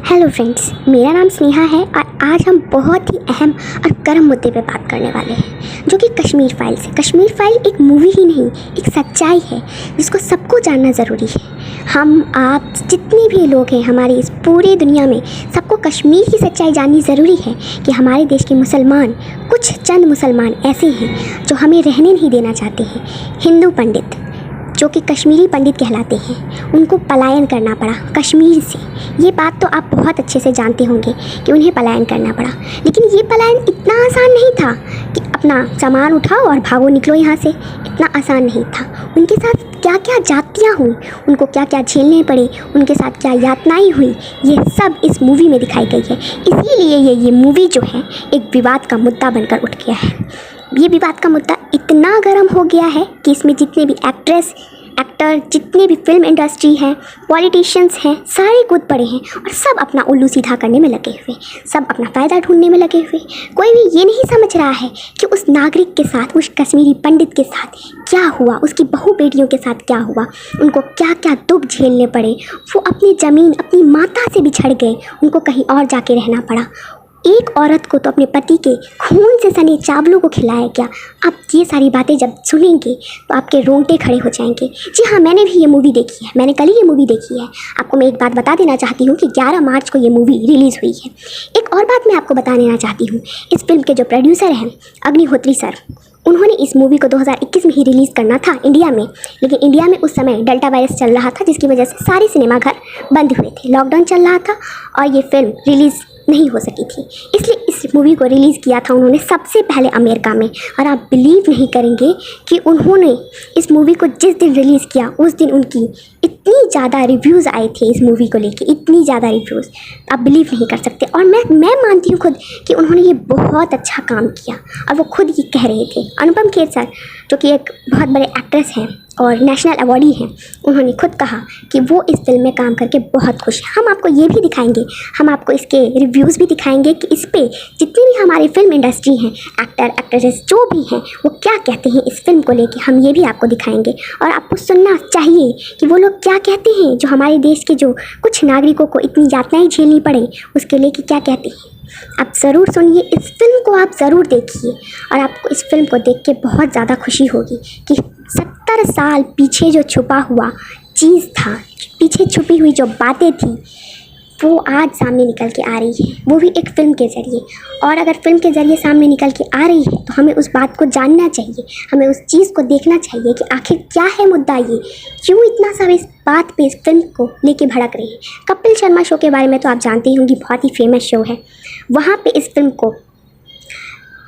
Hello friends, मेरा नाम स्नेहा है और आज हम बहुत ही अहम और गर्म मुद्दे पे बात करने वाले हैं जो कि कश्मीर फाइल्स है। कश्मीर फाइल एक मूवी ही नहीं, एक सच्चाई है जिसको सबको जानना ज़रूरी है। हम आप जितने भी लोग हैं हमारी इस पूरी दुनिया में, सबको कश्मीर की सच्चाई जाननी ज़रूरी है कि हमारे देश के मुसलमान, कुछ चंद मुसलमान ऐसे हैं जो हमें रहने नहीं देना चाहते हैं। हिंदू पंडित जो कि कश्मीरी पंडित कहलाते हैं, उनको पलायन करना पड़ा कश्मीर से। ये बात तो आप बहुत अच्छे से जानते होंगे कि उन्हें पलायन करना पड़ा, लेकिन ये पलायन इतना आसान नहीं था कि अपना सामान उठाओ और भागो निकलो यहाँ से। इतना आसान नहीं था। उनके साथ क्या क्या जातियाँ हुई, उनको क्या क्या झेलने पड़े, उनके साथ क्या यातनाएं हुई, ये सब इस मूवी में दिखाई गई है। इसीलिए ये मूवी जो है एक विवाद का मुद्दा बनकर उठ गया है। ये विवाद का मुद्दा इतना गर्म हो गया है कि इसमें जितने भी एक्ट्रेस, एक्टर, जितने भी फिल्म इंडस्ट्री है, पॉलिटिशियंस हैं, सारे कूद पड़े हैं और सब अपना उल्लू सीधा करने में लगे हुए, सब अपना फ़ायदा ढूंढने में लगे हुए। कोई भी ये नहीं समझ रहा है कि उस नागरिक के साथ, उस कश्मीरी पंडित के साथ क्या हुआ, उसकी बहू बेटियों के साथ क्या हुआ, उनको क्या क्या दुख झेलने पड़े। वो अपनी ज़मीन, अपनी माता से बिछड़ गए, उनको कहीं और जाके रहना पड़ा। एक औरत को तो अपने पति के खून से सने चावलों को खिलाया गया। आप ये सारी बातें जब सुनेंगे तो आपके रोंगटे खड़े हो जाएंगे। जी हाँ, मैंने भी ये मूवी देखी है, मैंने कल ही ये मूवी देखी है। आपको मैं एक बात बता देना चाहती हूँ कि 11 मार्च को ये मूवी रिलीज़ हुई है। एक और बात मैं आपको बता देना चाहती हूँ, इस फिल्म के जो प्रोड्यूसर हैं अग्निहोत्री सर, उन्होंने इस मूवी को 2021 में ही रिलीज़ करना था इंडिया में, लेकिन इंडिया में उस समय डेल्टा वायरस चल रहा था, जिसकी वजह से सारे सिनेमाघर बंद हुए थे, लॉकडाउन चल रहा था और ये फिल्म रिलीज़ नहीं हो सकी थी। इसलिए इस मूवी को रिलीज़ किया था उन्होंने सबसे पहले अमेरिका में। और आप बिलीव नहीं करेंगे कि उन्होंने इस मूवी को जिस दिन रिलीज़ किया उस दिन उनकी इतनी ज़्यादा रिव्यूज़ आए थे इस मूवी को लेके, इतनी ज़्यादा रिव्यूज़ आप बिलीव नहीं कर सकते। और मैं मानती हूँ खुद कि उन्होंने ये बहुत अच्छा काम किया और वो खुद ही कह रहे थे। अनुपम खेर सर जो कि एक बहुत बड़े एक्ट्रेस हैं और नेशनल अवार्डी हैं, उन्होंने खुद कहा कि वो इस फिल्म में काम करके बहुत खुश हैं। हम आपको ये भी दिखाएंगे, हम आपको इसके रिव्यूज़ भी दिखाएंगे कि इस पे जितनी भी हमारी फिल्म इंडस्ट्री हैं, एक्टर, एक्ट्रेसेस जो भी हैं, वो क्या कहते हैं इस फिल्म को लेके, हम ये भी आपको दिखाएंगे। और आपको सुनना चाहिए कि वो लोग क्या कहते हैं, जो हमारे देश के जो कुछ नागरिकों को इतनी यातनाएं झेलनी पड़े उसके लेके क्या कहते हैं। आप ज़रूर सुनिए, इस फिल्म को आप ज़रूर देखिए और आपको इस फिल्म को देख के बहुत ज़्यादा खुशी होगी कि 70 साल पीछे जो छुपा हुआ चीज़ था, पीछे छुपी हुई जो बातें थी, वो आज सामने निकल के आ रही है, वो भी एक फ़िल्म के ज़रिए। और अगर फिल्म के ज़रिए सामने निकल के आ रही है तो हमें उस बात को जानना चाहिए, हमें उस चीज़ को देखना चाहिए कि आखिर क्या है मुद्दा, ये क्यों इतना सब इस बात पे, इस फिल्म को लेके भड़क रहे हैं। कपिल शर्मा शो के बारे में तो आप जानते ही होंगे, बहुत ही फेमस शो है। वहाँ पे इस फिल्म को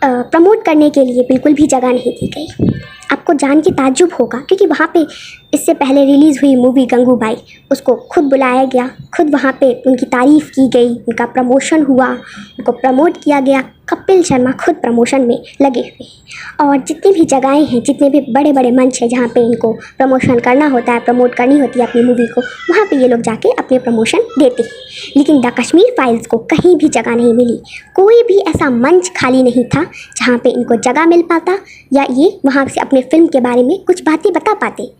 प्रमोट करने के लिए बिल्कुल भी जगह नहीं दी गई। आपको जान के ताज्जुब होगा क्योंकि वहाँ पे इससे पहले रिलीज़ हुई मूवी गंगूबाई, उसको खुद बुलाया गया, खुद वहाँ पे उनकी तारीफ़ की गई, उनका प्रमोशन हुआ, उनको प्रमोट किया गया। कपिल शर्मा खुद प्रमोशन में लगे हुए हैं और जितनी भी जगहें हैं, जितने भी बड़े बड़े मंच हैं जहाँ पे इनको प्रमोशन करना होता है, प्रमोट करनी होती है अपनी मूवी को, वहाँ पे ये लोग जाके अपने प्रमोशन देते हैं। लेकिन द कश्मीर फाइल्स को कहीं भी जगह नहीं मिली, कोई भी ऐसा मंच खाली नहीं था जहाँ पे इनको जगह मिल पाता या ये वहाँ से अपने फिल्म के बारे में कुछ बातें बता पाते।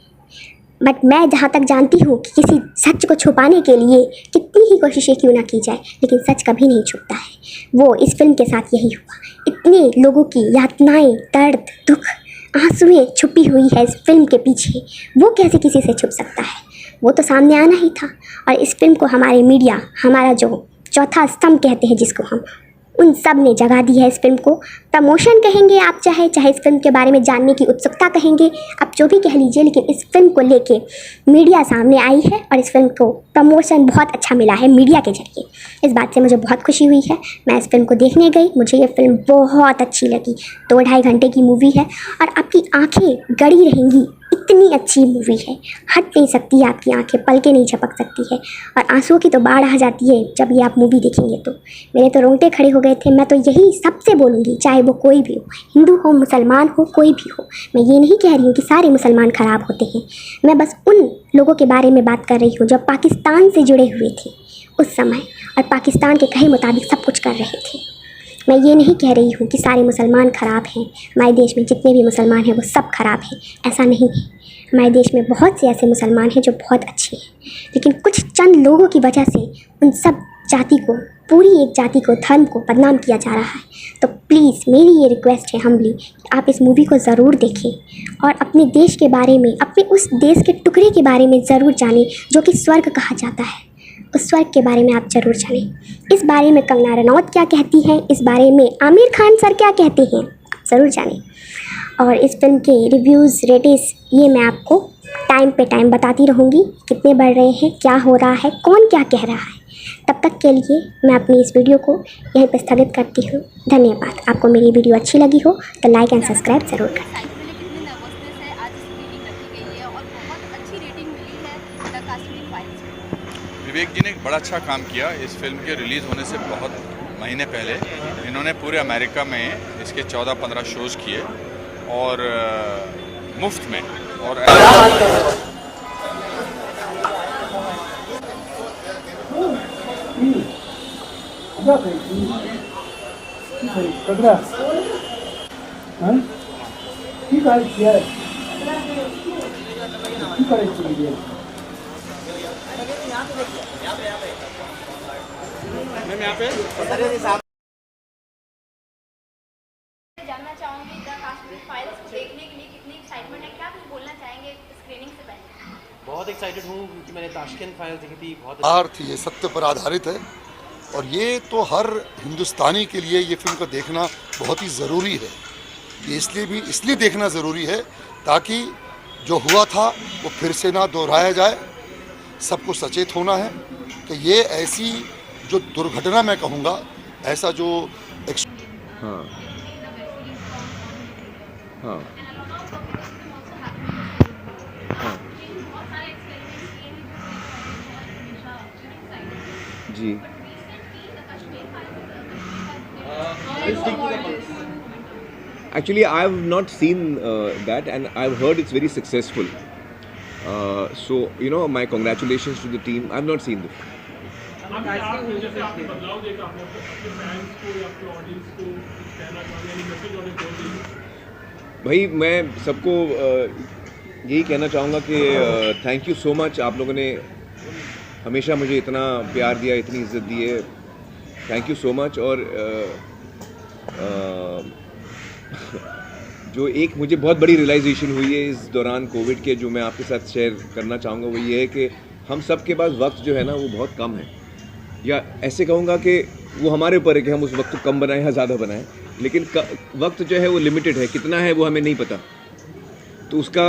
बट मैं जहाँ तक जानती हूँ कि किसी सच को छुपाने के लिए कितनी ही कोशिशें क्यों ना की जाए, लेकिन सच कभी नहीं छुपता है। वो इस फिल्म के साथ यही हुआ। इतने लोगों की यातनाएं, दर्द, दुख, आंसुएं छुपी हुई है इस फिल्म के पीछे, वो कैसे किसी से छुप सकता है। वो तो सामने आना ही था। और इस फिल्म को हमारे मीडिया, हमारा जो चौथा स्तंभ कहते हैं जिसको हम, उन सब ने जगह दी है इस फिल्म को। प्रमोशन कहेंगे आप, चाहे इस फिल्म के बारे में जानने की उत्सुकता कहेंगे, आप जो भी कह लीजिए, लेकिन इस फिल्म को लेके मीडिया सामने आई है और इस फिल्म को प्रमोशन बहुत अच्छा मिला है मीडिया के जरिए। इस बात से मुझे बहुत खुशी हुई है। मैं इस फिल्म को देखने गई, मुझे ये फिल्म बहुत अच्छी लगी। 2-2.5 घंटे की मूवी है और आपकी आँखें गड़ी रहेंगी, इतनी अच्छी मूवी है, हट नहीं सकती आपकी आंखें, पलकें नहीं झपक सकती है और आंसुओं की तो बाढ़ आ जाती है जब ये आप मूवी देखेंगे तो। मेरे तो रोंगटे खड़े हो गए थे। मैं तो यही सबसे बोलूँगी, चाहे वो कोई भी हो, हिंदू हो, मुसलमान हो, कोई भी हो। मैं ये नहीं कह रही हूँ कि सारे मुसलमान ख़राब होते हैं, मैं बस उन लोगों के बारे में बात कर रही हूँ जो पाकिस्तान से जुड़े हुए थे उस समय और पाकिस्तान के कहे मुताबिक सब कुछ कर रहे थे। मैं ये नहीं कह रही हूँ कि सारे मुसलमान ख़राब हैं, हमारे देश में जितने भी मुसलमान हैं वो सब ख़राब हैं, ऐसा नहीं है। हमारे देश में बहुत से ऐसे मुसलमान हैं जो बहुत अच्छे हैं, लेकिन कुछ चंद लोगों की वजह से उन सब जाति को, पूरी एक जाति को, धर्म को बदनाम किया जा रहा है। तो प्लीज़ मेरी ये रिक्वेस्ट है हम्बली कि आप इस मूवी को ज़रूर देखें और अपने देश के बारे में, अपने उस देश के टुकड़े के बारे में ज़रूर जानें जो कि स्वर्ग कहा जाता है। उस स्वर्ग के बारे में आप ज़रूर जानें। इस बारे में कंगना रनौत क्या कहती हैं, इस बारे में आमिर खान सर क्या कहते हैं, आप ज़रूर जानें। और इस फिल्म के रिव्यूज़, रेटिंग्स ये मैं आपको टाइम पे टाइम बताती रहूँगी, कितने बढ़ रहे हैं, क्या हो रहा है, कौन क्या कह रहा है। तब तक के लिए मैं अपनी इस वीडियो को यहीं पर स्थगित करती हूँ। धन्यवाद। आपको मेरी वीडियो अच्छी लगी हो तो लाइक एंड सब्सक्राइब ज़रूर करें। विवेक जी ने एक बड़ा अच्छा काम किया। इस फिल्म के रिलीज़ होने से बहुत महीने पहले इन्होंने पूरे अमेरिका में इसके 14-15 शोज़ किए और मुफ्त में। और जानना चाहूंगी द कश्मीर फाइल्स को देखने के लिए कितनी एक्साइटमेंट है, क्या कुछ बोलना चाहेंगे स्क्रीनिंग से पहले? बहुत एक्साइटेड हूँ क्योंकि मैंने ताशकंद फाइल्स देखी थी, बहुत अर्थ ये सत्य पर आधारित है और ये तो हर हिंदुस्तानी के लिए ये फिल्म को देखना बहुत ही ज़रूरी है। ये इसलिए देखना ज़रूरी है ताकि जो हुआ था वो फिर से ना दोहराया जाए। सबको सचेत होना है कि ये ऐसी जो दुर्घटना मैं कहूँगा, ऐसा जो हाँ हाँ हाँ जी actually I have not seen that and I've heard it's very successful, so you know my congratulations to the team. I've not seen this. भाई मैं सबको यही कहना चाहूँगा कि थैंक यू सो मच। आप लोगों ने हमेशा मुझे इतना प्यार दिया, इतनी इज्जत दी है, थैंक यू सो मच। और जो एक मुझे बहुत बड़ी रियलाइजेशन हुई है इस दौरान कोविड के, जो मैं आपके साथ शेयर करना चाहूँगा, वो ये है कि हम सब के पास वक्त जो है ना वो बहुत कम है, या ऐसे कहूँगा कि वो हमारे ऊपर है कि हम उस वक्त को कम बनाएं या ज़्यादा बनाएं, लेकिन वक्त जो है वो लिमिटेड है, कितना है वो हमें नहीं पता। तो उसका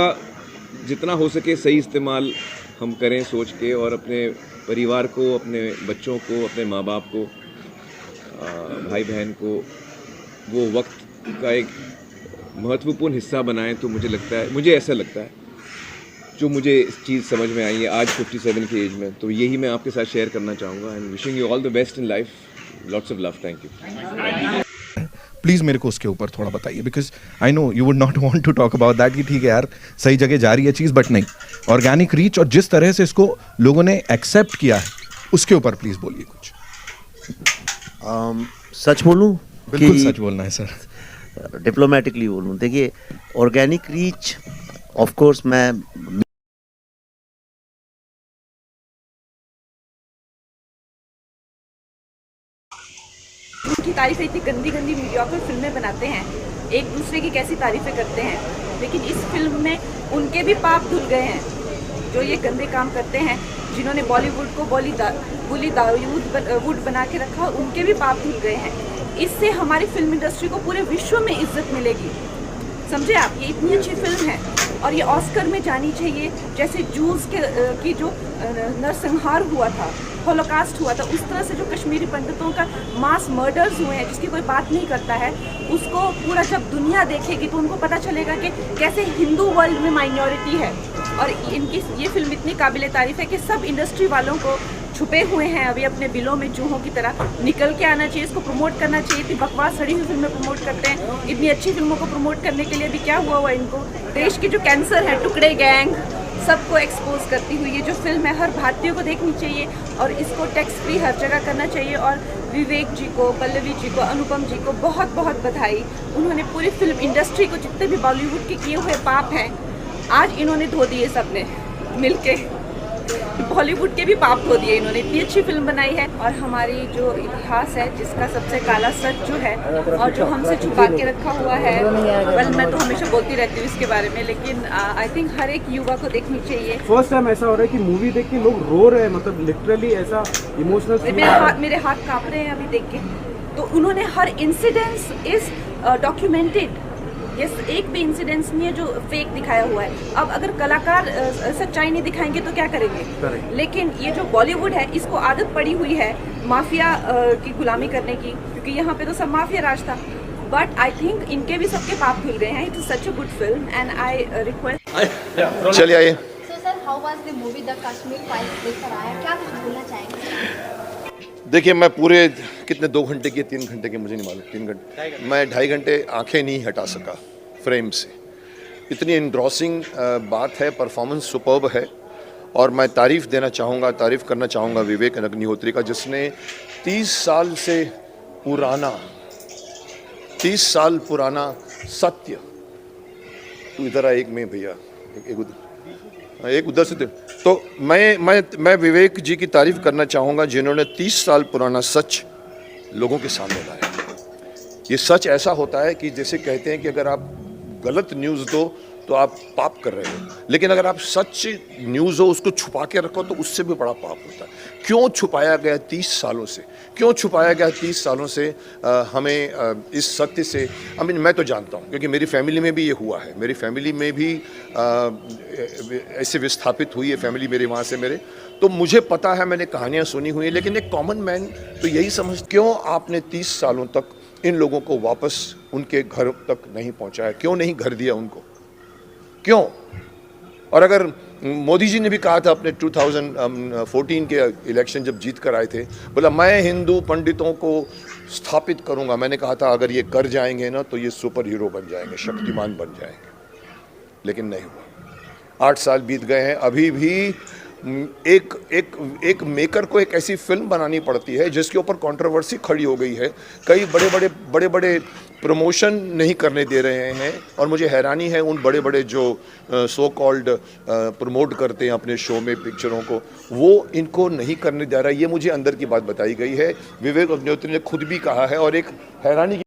जितना हो सके सही इस्तेमाल हम करें सोच के, और अपने परिवार को, अपने बच्चों को, अपने माँ बाप को, भाई बहन को वो वक्त का एक महत्वपूर्ण हिस्सा बनाएं। तो मुझे ऐसा लगता है जो मुझे इस चीज़ समझ में आई है आज 57 की एज में, तो यही मैं आपके साथ शेयर करना चाहूँगा। And wishing you all the best in life, lots of love, thank you. Please मेरे को उसके ऊपर थोड़ा बताइए, because I know you would not want to talk about that कि ठीक है यार सही जगह जा रही है चीज़, बट नहीं, ऑर्गेनिक रीच और जिस तरह से इसको लोगों ने एक्सेप्ट किया है उसके ऊपर प्लीज़ बोलिए कुछ। सच बोलूं? बिल्कुल सच बोलना है सर, डिप्लोमेटिकली बोलूं। देखिए, ऑर्गेनिक रीच ऑफ कोर्स मैं उनकी तारीफ़ें इतनी गंदी गंदी मीडियोकर फिल्में बनाते हैं, एक दूसरे की कैसी तारीफ़ें करते हैं, लेकिन इस फिल्म में उनके भी पाप धुल गए हैं जो ये गंदे काम करते हैं, जिन्होंने बॉलीवुड को वुड बना के रखा, उनके भी पाप धुल गए हैं। इससे हमारी फिल्म इंडस्ट्री को पूरे विश्व में इज्जत मिलेगी, समझे आप। ये इतनी अच्छी फिल्म है और ये ऑस्कर में जानी चाहिए। जैसे जूस की जो नरसंहार हुआ था, होलोकास्ट हुआ था, उस तरह से जो कश्मीरी पंडितों का मास मर्डर्स हुए हैं जिसकी कोई बात नहीं करता है, उसको पूरा जब दुनिया देखेगी तो उनको पता चलेगा कि कैसे हिंदू वर्ल्ड में माइनॉरिटी है। और इनकी ये फिल्म इतनी काबिल तारीफ़ है कि सब इंडस्ट्री वालों को छुपे हुए हैं अभी अपने बिलों में चूहों की तरह, निकल के आना चाहिए, इसको प्रमोट करना चाहिए। इतनी बकवास सड़ी हुई फिल्में प्रमोट करते हैं, इतनी अच्छी फिल्मों को प्रमोट करने के लिए भी क्या हुआ इनको। देश की जो कैंसर है, टुकड़े गैंग, सबको एक्सपोज करती हुई ये जो फिल्म है हर भारतीय को देखनी चाहिए और इसको टैक्स फ्री हर जगह करना चाहिए। और विवेक जी को, पल्लवी जी को, अनुपम जी को बहुत बहुत बधाई। उन्होंने पूरी फिल्म इंडस्ट्री को, जितने भी बॉलीवुड के किए हुए पाप हैं, आज इन्होंने धो दिए सबने मिलके। कि बॉलीवुड के भी पाप धो दिए इन्होंने। इतनी अच्छी फिल्म बनाई है और हमारी जो इतिहास है जिसका सबसे काला सच जो है और जो हमसे छुपा के रखा हुआ है, वेल मैं तो हमेशा बोलती रहती हूँ इसके बारे में, लेकिन आई थिंक हर एक युवा को देखनी चाहिए। फर्स्ट टाइम ऐसा हो रहा है कि मूवी देख के लोग रो रहे हैं, मतलब लिटरली ऐसा इमोशनल। मेरे हाथ कांप रहे हैं अभी देख के। तो उन्होंने हर इंसिडेंस इज डॉक्यूमेंटेड। ये एक भी इंसिडेंस नहीं है जो फेक दिखाया हुआ है। अब अगर कलाकार सच्चाई नहीं दिखाएंगे तो क्या करेंगे? लेकिन ये जो बॉलीवुड है इसको आदत पड़ी हुई है माफिया की गुलामी करने की, क्योंकि यहाँ पे तो सब माफिया राज था। बट आई थिंक इनके भी सबके पाप धुल गए हैं। It is such a good film and I request. चलिए आइए। So sir, how was the movie the Kashmir files देखकर आया, क्या कुछ बोलना चाहेंगे? देखिए, मैं पूरे कितने 2 घंटे की 3 घंटे के मुझे नहीं मालूम, 3 घंटे, मैं 2.5 घंटे आंखें नहीं हटा सका फ्रेम से। इतनी इंड्रॉसिंग बात है, परफॉर्मेंस सुपर्ब है और मैं तारीफ़ करना चाहूँगा विवेक अग्निहोत्री का, जिसने 30 साल पुराना सत्य। तू इधर आ, एक में भैया, एक उधर से। तो मैं विवेक जी की तारीफ करना चाहूँगा जिन्होंने 30 साल पुराना सच लोगों के सामने लाया। ये सच ऐसा होता है कि जैसे कहते हैं कि अगर आप गलत न्यूज़ दो तो आप पाप कर रहे हो, लेकिन अगर आप सच न्यूज़ हो उसको छुपा के रखो तो उससे भी बड़ा पाप होता है। क्यों छुपाया गया 30 सालों से? क्यों छुपाया गया 30 सालों से हमें इस सत्य से? मैं तो जानता हूँ क्योंकि मेरी फैमिली में भी ये हुआ है। मेरी फैमिली में भी ऐसे विस्थापित हुई है फैमिली मेरे वहाँ से मेरे, तो मुझे पता है, मैंने कहानियाँ सुनी हुई हैं। लेकिन एक कॉमन मैन तो यही समझ, क्यों आपने 30 सालों तक इन लोगों को वापस उनके घर तक नहीं पहुँचाया? क्यों नहीं घर दिया उनको? क्यों? और अगर मोदी जी ने भी कहा था अपने 2014 के इलेक्शन जब जीत कर आए थे, बोला मैं हिंदू पंडितों को स्थापित करूंगा। मैंने कहा था अगर ये कर जाएंगे ना तो ये सुपर हीरो बन जाएंगे, शक्तिमान बन जाएंगे, लेकिन नहीं हुआ। 8 साल बीत गए हैं, अभी भी एक मेकर को एक ऐसी फिल्म बनानी पड़ती है जिसके ऊपर कंट्रोवर्सी खड़ी हो गई है। कई बड़े बड़े प्रमोशन नहीं करने दे रहे हैं और मुझे हैरानी है उन बड़े बड़े जो सो कॉल्ड प्रमोट करते हैं अपने शो में पिक्चरों को, वो इनको नहीं करने दे रहा है। ये मुझे अंदर की बात बताई गई है, विवेक अग्निहोत्री ने खुद भी कहा है। और एक हैरानी